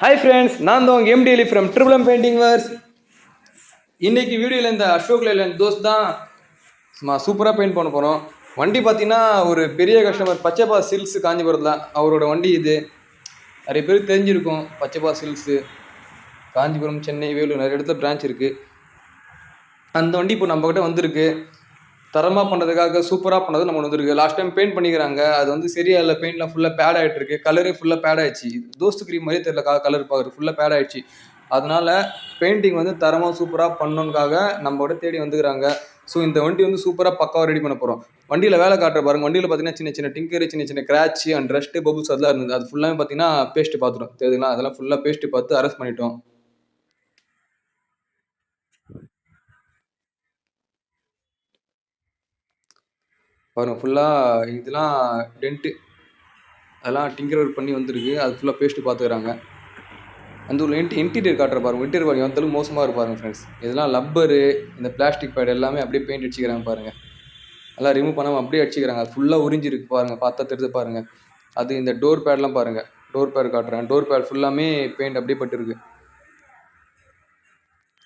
Hi friends, நான் தான் உங்கள் எம்டிஎலி from triple M painting works. இன்னைக்கு வீடியோவில் இந்த அசோக் லேலண்ட் தோஸ்த் தான் சூப்பராக பெயிண்ட் பண்ண போகிறோம். வண்டி பார்த்தீங்கன்னா ஒரு பெரிய கஸ்டமர் பச்சைப்பா சில்க்ஸ் காஞ்சிபுரத்தில் அவரோட வண்டி இது. நிறைய பேருக்கு தெரிஞ்சிருக்கும். பச்சைப்பா சில்க்ஸு காஞ்சிபுரம், சென்னை, வேலூர் நிறைய இடத்துல பிரான்ச் இருக்குது. அந்த வண்டி இப்போ நம்மக்கிட்ட வந்திருக்கு. தரமாக பண்ணுறதுக்காக சூப்பராக பண்ணது நம்ம வந்துருக்கு. லாஸ்ட் டைம் பெயிண்ட் பண்ணிக்கிறாங்க, அது வந்து சரியா இல்லை. பெயிண்ட்லாம் ஃபுல்லாக பேட் ஆகிட்டு இருக்கு. கலரே ஃபுல்லாக பேட் ஆகிடுச்சு. தோஸ்த் கிரீம் மாதிரியே தெரியல கலர் பார்க்குறது, ஃபுல்லாக பேட் ஆகிடுச்சு. அதனால பெயிண்டிங் வந்து தரமாக சூப்பராக பண்ணணுக்காக நம்மகிட்ட தேடி வந்துக்கிறாங்க. ஸோ இந்த வண்டி வந்து சூப்பராக பக்காவாக ரெடி பண்ண போகிறோம். வண்டியில் வேலை காட்டுற பாருங்க. வண்டியில் பார்த்தீங்கன்னா சின்ன சின்ன டிங்கரு, சின்ன சின்ன கிராச்சு அண்ட் ரஸ்ட்டு பபுள்ஸ் அதெல்லாம் இருந்தது. அது ஃபுல்லாக பார்த்தீங்கன்னா பேஸ்ட்டு பார்த்துட்டோம். தெரியுதுங்களா? அதெல்லாம் ஃபுல்லாக பேஸ்ட்டு பார்த்து அரெஸ்ட் பண்ணிட்டோம். பாருங்கள், ஃபுல்லாக இதெல்லாம் டென்ட்டு அதெல்லாம் டிங்கர் ஒர்க் பண்ணி வந்துருக்கு. அது ஃபுல்லாக பேஸ்ட்டு பார்த்துக்கிறாங்க. அந்த ஒரு இன்டீரியர் காட்டுற பாருங்கள். இன்டீரியர் பாருங்கள் எந்தளவுக்கு மோசமாக இருப்பாருங்க ஃப்ரெண்ட்ஸ். இதெல்லாம் லப்பரு, இந்த பிளாஸ்டிக் பேட் எல்லாமே அப்படியே பெயிண்ட் அடிச்சுக்கிறாங்க பாருங்கள். எல்லாம் ரிமூவ் பண்ணாமல் அப்படியே அடிச்சுக்கிறாங்க. அது ஃபுல்லாக உறிஞ்சிருக்கு பாருங்கள், பார்த்தா தெரிஞ்சு பாருங்கள். அது இந்த டோர் பேட்லாம் பாருங்கள். டோர் பேட் காட்டுறேன். டோர் பேட் ஃபுல்லாமே பெயிண்ட் அப்படியே பட்டுருக்கு.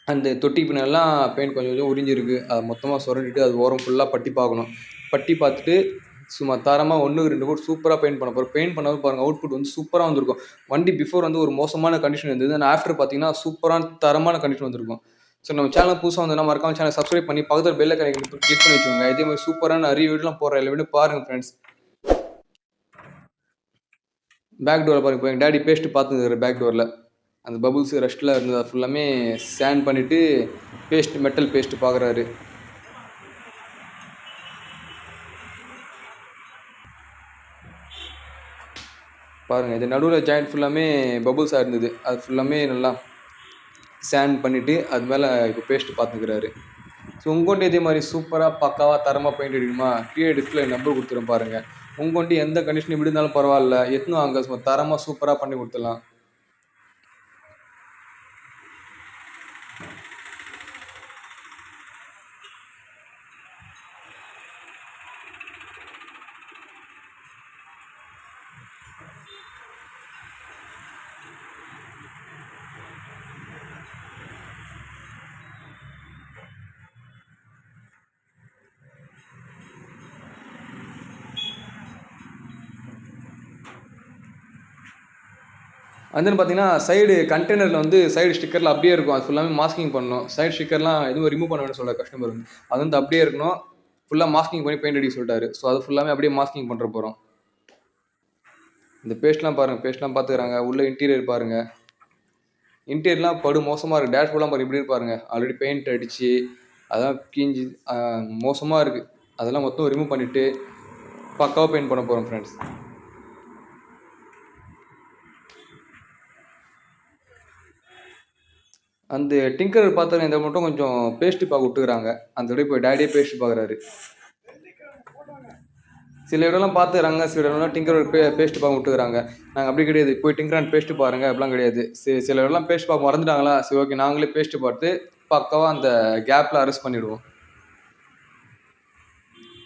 அந்த தொட்டி பின்னெல்லாம் பெயிண்ட் கொஞ்சம் கொஞ்சம் உறிஞ்சிருக்கு. அதை மொத்தமாக சுரண்டிட்டு அது ஓரம் ஃபுல்லாக பட்டி பார்க்கணும். பட்டி பார்த்துட்டு சும்மா தரமாக 1-2 கோட் சூப்பராக பெயிண்ட் பண்ண போகிறோம். பெயிண்ட் பண்ணாலும் பாருங்கள், அவுட்புட் வந்து சூப்பராக வந்திருக்கும். வண்டி பிஃபோர் வந்து ஒரு மோசமான கண்டிஷன் இருந்தது. ஆனால் ஆஃப்டர் பார்த்தீங்கன்னா சூப்பரான தரமான கண்டிஷன் வந்திருக்கும். ஸோ நம்ம சேனல் புதுசாக வந்தோம்னா மறக்காம சேனல் சப்ஸ்கிரைப் பண்ணி பக்கத்தில் பெல் ஐகானை கிளிக் பண்ணி வச்சுக்கோங்க. இதே மாதிரி சூப்பரான நிறைய வீடியோலாம் போடுற எல்லா வீடியோ பாருங்கள் ஃப்ரெண்ட்ஸ். பேக் டோரில் பாருங்கள். இப்போ எங்கள் டேடி பேஸ்ட்டு பார்த்துருக்காரு பேக் டோரில். அந்த பபுள்ஸ் ரஷ்ட்டில் இருந்தது. அது ஃபுல்லாமே சேண்ட் பண்ணிவிட்டு பேஸ்ட்டு மெட்டல் பேஸ்ட்டு பார்க்குறாரு. பாருங்கள், இது நடுவில் ஜாயிண்ட் ஃபுல்லாமே பபுள்ஸாக இருந்தது. அது ஃபுல்லாமே நல்லா சேண்ட் பண்ணிவிட்டு அது மேலே இப்போ பேஸ்ட்டு பார்த்துக்கிறாரு. ஸோ உங்கள்கிட்ட இதே மாதிரி சூப்பராக பக்காவாக தரமாக பெயிண்ட் அடிக்கணுமா? கீழே டிஸ்பிளே நம்பர் கொடுத்துரும் பாருங்கள். உங்கள்கிட்ட எந்த கண்டிஷன் எப்படி இருந்தாலும் பரவாயில்ல, எத்தனும் அங்கே தரமாக சூப்பராக பண்ணி கொடுத்துடலாம். வந்து பார்த்தீங்கன்னா சைடு கண்டெய்னரில் வந்து சைடு ஸ்டிக்கரில் அப்படியே இருக்கும். அது ஃபுல்லாமே மாஸ்கிங் பண்ணணும். சைடு ஸ்டிக்கர்லாம் எதுவும் ரிமூவ் பண்ண வேணும்னு சொல்ல கஸ்டமர் வந்து. அது வந்து அப்படியே இருக்கணும். ஃபுல்லாக மாஸ்கிங் பண்ணி பெயிண்ட் அடிக்க சொல்லிட்டாரு. ஸோ அது ஃபுல்லாமே அப்படியே மாஸ்கிங் பண்ணுற போகிறோம். இந்த பேஸ்ட்லாம் பாருங்கள், பேஸ்ட்லாம் பார்த்துக்கிறாங்க. உள்ள இன்டீரியர் பாருங்கள். இன்டீரியர்லாம் படு மோசமாக இருக்குது. டேஷ்போர்ட்லாம் பாருங்கள் எப்படி பாருங்கள். ஆல்ரெடி பெயிண்ட் அடித்து அதெல்லாம் கீஞ்சி மோசமாக இருக்குது. அதெல்லாம் மொத்தம் ரிமூவ் பண்ணிவிட்டு பக்காவாக பெயிண்ட் பண்ண போகிறோம் ஃப்ரெண்ட்ஸ். அந்த டிங்கர் பார்த்தா இந்த மட்டும் கொஞ்சம் பேஸ்ட்டு பார்க்க விட்டுக்கிறாங்க. அந்த இடம் இப்போ டேடியே பேஸ்ட்டு பார்க்குறாரு. சில இடம்லாம் பார்த்துக்கிறாங்க, சில இடம்லாம் டிங்கர் பேஸ்ட்டு பார்க்க விட்டுக்கிறாங்க. நாங்கள் அப்படி கிடையாது. போய் டிங்கர் அண்ட் பேஸ்ட்டு பாருங்கள் அப்படிலாம் கிடையாது. சில இடம்லாம் பேஸ்ட் பார்க்க மறந்துட்டாங்களா? சரி, ஓகே, நாங்களே பேஸ்ட்டு பார்த்து பக்காவாக அந்த கேப்பில் அரெஸ்ட் பண்ணிவிடுவோம்.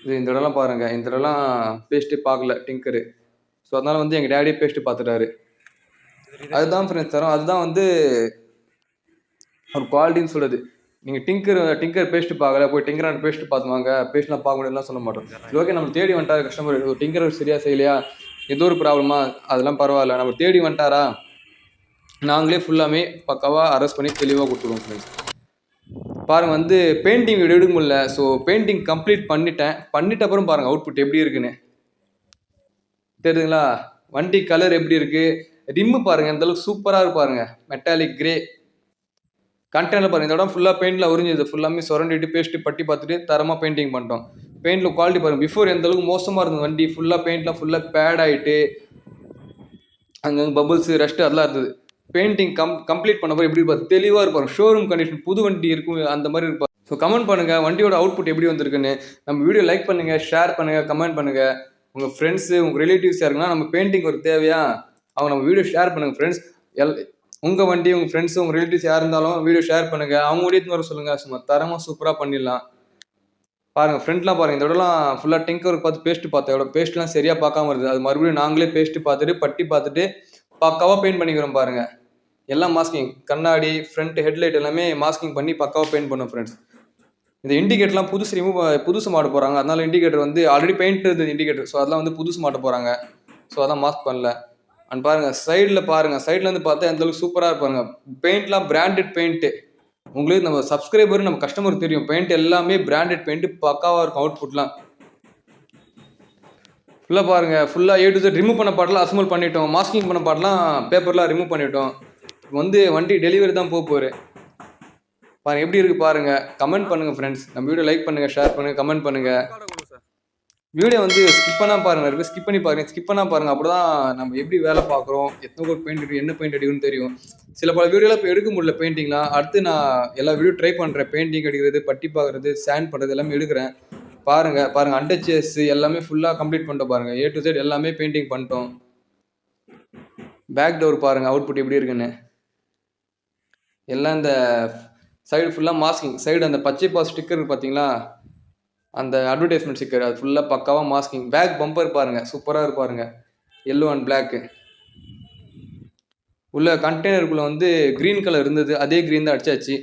இது இந்த இடம்லாம் பாருங்கள். இந்த இடம்லாம் பேஸ்ட்டு பார்க்கல டிங்கரு. ஸோ அதனால் வந்து எங்கள் டேடியே பேஸ்ட்டு பார்த்துட்டாரு. அதுதான் ஃப்ரெண்ட்ஸ் தரோம். அதுதான் வந்து ஒரு குவாலிட்டின்னு சொல்லுது. நீங்கள் டிங்கர் பேஸ்ட்டு பார்க்கல, போய் டிங்கர் அண்ட் பேஸ்ட்டு பார்த்துவாங்க, பேஸ்ட்லாம் பார்க்க முடியாதுலாம் சொல்ல மாட்டோம். சரி, ஓகே, நம்ம தேடி வந்துட்டார் கஸ்டமர். டிங்கர் சரியாக செய்யலையா, ஏதோ ஒரு ப்ராப்ளமா, அதெல்லாம் பரவாயில்ல. நம்ம தேடி வந்துட்டாரா, நாங்களே ஃபுல்லாமே பக்காவாக அரெஸ்ட் பண்ணி தெளிவாக கொடுத்துருவோம் ஃப்ரெண்ட்ஸ். பாருங்கள், வந்து பெயிண்டிங் வீடியோ எடுக்க முடியல. ஸோ பெயிண்டிங் கம்ப்ளீட் பண்ணிட்ட அப்புறம் பாருங்கள் அவுட்புட் எப்படி இருக்குன்னு. தெரியுதுங்களா? வண்டி கலர் எப்படி இருக்குது, ரிம்மு பாருங்கள் அந்தளவுக்கு சூப்பராக இருப்பாருங்க. மெட்டாலிக் கிரே கண்டெய்னர் பாருங்கள். இந்த இடம் ஃபுல்லாக பெயிண்டில் உறிஞ்சிது. ஃபுல்லாமே சுரண்டிட்டு பேஸ்ட்டு பட்டி பார்த்துட்டு தரமாக பெயிண்டிங் பண்ணிட்டோம். பெயிண்டில் குவாலிட்டி பாருங்கள். பிஃபோர் எந்த அளவுக்கு மோசமாக இருந்தது வண்டி. ஃபுல்லாக பெயிண்ட்லாம் ஃபுல்லாக பேட் ஆகிட்டு அங்கங்கே பபுள்ஸு ரஸ்ட்டு அதெல்லாம் இருந்தது. பெயிண்டிங் கம்ப்ளீட் பண்ண எப்படி இருப்பார், தெளிவாக இருப்பார். ஷோரூம் கண்டிஷன் புது வண்டி இருக்கும் அந்த மாதிரி இருப்பார். ஸோ கமெண்ட் பண்ணுங்கள் வண்டியோட அவுட்புட் எப்படி வந்திருக்குன்னு. நம்ம வீடியோ லைக் பண்ணுங்கள், ஷேர் பண்ணுங்கள், கமெண்ட் பண்ணுங்கள். உங்கள் ஃப்ரெண்ட்ஸு, உங்கள் ரிலேட்டிவ்ஸ் யாருக்குன்னா நம்ம பெயிண்டிங் ஒரு தேவையா, அவங்க நம்ம வீடியோ ஷேர் பண்ணுங்கள் ஃப்ரெண்ட்ஸ். உங்கள் வண்டி, உங்கள் ஃப்ரெண்ட்ஸு, உங்கள் ரிலேட்டிவ்ஸ் யார் இருந்தாலும் வீடியோ ஷேர் பண்ணுங்கள். அவங்க வீடியோ வர சொல்லுங்கள். சும்மா தரமாக சூப்பராக பண்ணிடலாம். பாருங்கள், ஃப்ரெண்ட்லாம் பாருங்கள். இந்த இடம்லாம் ஃபுல்லாக டிங்கர் பார்த்து பேஸ்ட்டு பார்த்தேன். எவ்வளோ பேஸ்ட்லாம் சரியாக பார்க்காம வருது. அது மறுபடியும் நாங்களே பேஸ்ட்டு பார்த்துட்டு பட்டி பார்த்துட்டு பக்காவாக பெயிண்ட் பண்ணிக்கிறோம் பாருங்கள். எல்லாம் மாஸ்கிங், கண்ணாடி, ஃப்ரண்ட் ஹெட்லைட் எல்லாமே மாஸ்கிங் பண்ணி பக்காவாக பெயிண்ட் பண்ணோம் ஃப்ரெண்ட்ஸ். இந்த இண்டிகேட்டர்லாம் புதுசு மாட்ட போகிறாங்க. அதனால இண்டிகேட்டர் வந்து ஆல்ரெடி பெயிண்ட் இருந்தது இண்டிகேட்டர். ஸோ அதெல்லாம் வந்து புதுசு மாட்ட போகிறாங்க. ஸோ அதான் மாஸ்க் பண்ணல. அண்ட் பாருங்கள் சைட்லேருந்து பார்த்தா எந்த அளவுக்கு சூப்பராக இருப்பாருங்க. பெயிண்ட்லாம் பிராண்டட் பெயிண்ட்டு. உங்களுக்கு நம்ம சப்ஸ்கிரைபர் நம்ம கஸ்டமர் தெரியும். பெயிண்ட் எல்லாமே பிராண்டட் பெயிண்ட் பக்காவாக இருக்கும். அவுட்புட்லாம் ஃபுல்லாக பாருங்கள். ஃபுல்லாக A to Z ரிமூவ் பண்ண பாட்டெலாம் அசம்பிள் பண்ணிட்டோம். மாஸ்கிங் பண்ண பாட்டெலாம் பேப்பர்லாம் ரிமூவ் பண்ணிட்டோம். வந்து வண்டி டெலிவரி தான் போகுது. பாருங்கள் எப்படி இருக்குது பாருங்கள். கமெண்ட் பண்ணுங்கள் ஃப்ரெண்ட்ஸ். நம்ம வீடியோ லைக் பண்ணுங்கள், ஷேர் பண்ணுங்கள், கமெண்ட் பண்ணுங்கள். வீடியோ வந்து ஸ்கிப் பண்ணால் பாருங்கள். ஸ்கிப் பண்ணி பாருங்கள். ஸ்கிப் பண்ணால் பாருங்கள். அப்போ தான் நம்ம எப்படி வேலை பார்க்குறோம், எத்தனை கோட் பெயிண்ட் அடிக்கும், என்ன பெயிண்ட் அடிக்கும்னு தெரியும். சில பல வீடியோலாம் இப்போ எடுக்க முடியல பெயிண்டிங்லாம். அடுத்து நான் எல்லா வீடியோ ட்ரை பண்ணுறேன். பெயிண்டிங் அடிக்கிறது, பட்டி பார்க்குறது, சாண்ட் பண்ணுறது எல்லாமே எடுக்கிறேன். பாருங்கள் அண்டர்சேஸ் எல்லாமே ஃபுல்லாக கம்ப்ளீட் பண்ணிட்டோம். பாருங்கள் A to Z எல்லாமே பெயிண்டிங் பண்ணிட்டோம். பேக் டோர் பாருங்கள் அவுட்புட் எப்படி இருக்குன்னு. எல்லாம் இந்த சைடு ஃபுல்லாக மாஸ்கிங். சைடு அந்த பச்சை பாஸ் ஸ்டிக்கர் பார்த்தீங்களா, அந்த அட்வர்டைஸ்மெண்ட் ஸ்டிக்கர் அது ஃபுல்லாக பக்காவாக மாஸ்கிங். பேக் பம்பர் பாருங்கள் சூப்பராக இருப்பாருங்க. Yellow and block. உள்ள கண்டெய்னருக்குள்ளே வந்து க்ரீன் கலர் இருந்தது, அதே க்ரீன் தான் அடிச்சாச்சு.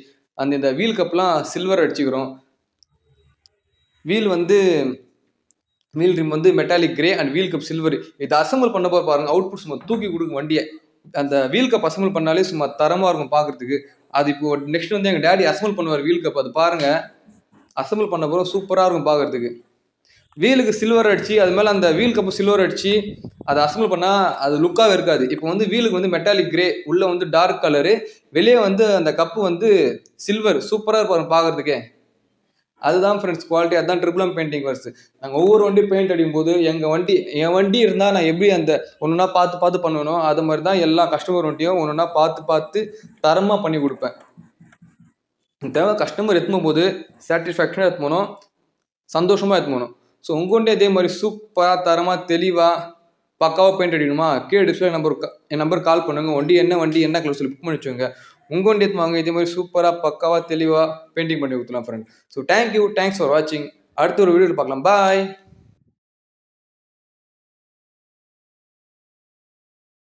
இந்த வீல் கப்லாம் சில்வர் அடிச்சுக்கிறோம். வீல் ரிம் வந்து metallic grey and wheel cup silver. இதை அசம்பிள் பண்ண போய் பாருங்கள். அவுட்புட் சும்மா தூக்கி கொடுக்கும் வண்டியை. அந்த வீல் கப் அசம்பிள் பண்ணாலே சும்மா தரமாக இருக்கும் பார்க்குறதுக்கு. அது இப்போ நெக்ஸ்ட் வந்து எங்கள் டேடி அசம்பிள் பண்ணுவார் வீல் கப். அது பாருங்கள் அசம்பிள் பண்ண போகிறோம். சூப்பராக இருக்கும் பார்க்குறதுக்கு. வீலுக்கு சில்வர் அடிச்சு, அது மேலே அந்த வீல் கப்பு சில்வர் அடிச்சு அதை அசம்பிள் பண்ணால் அது லுக்காகவே இருக்காது. இப்போ வந்து வீலுக்கு வந்து மெட்டாலிக் கிரே, உள்ளே வந்து டார்க் கலரு, வெளியே வந்து அந்த கப்பு வந்து சில்வர். சூப்பராக இருப்பாங்க பார்க்குறதுக்கே. அதுதான் ஃப்ரெண்ட்ஸ் குவாலிட்டி. அதுதான் ட்ரிபிள் எம் பெயிண்டிங் ஒர்க்ஸ். நாங்கள் ஒவ்வொரு வண்டி பெயிண்ட் அடிக்கும் போது என் வண்டி இருந்தால் நான் எப்படி அந்த ஒன்றுனா பார்த்து பண்ணணும், அது மாதிரி தான் எல்லா கஸ்டமர் வண்டியும் ஒன்றுனா பார்த்து தரமாக பண்ணி கொடுப்பேன். தேவை கஸ்டமர் எடுத்தும் போது சாட்டிஸ்ஃபேக்ஷனாக எடுத்து போகணும், சந்தோஷமாக எடுத்து போகணும். ஸோ உங்கள் வண்டி அதே மாதிரி சூப்பராக தரமாக தெளிவாக பக்காவாக பெயிண்ட் அடிக்கணுமா, கீழே டிஸ்பிளே என் நம்பர் கால் பண்ணுங்கள். வண்டி என்ன கலர் சொல்லி புக் பண்ணி வச்சுக்கோங்க. உங்கள் வண்டி எடுத்து வாங்க. இதே மாதிரி சூப்பராக பக்காவாக தெளிவாக பெயிண்டிங் பண்ணி கொடுத்துலாம் ஃப்ரெண்ட். ஸோ தேங்க்ஸ் ஃபார் வாட்சிங். அடுத்த ஒரு வீடியோவில் பார்க்கலாம். பாய்.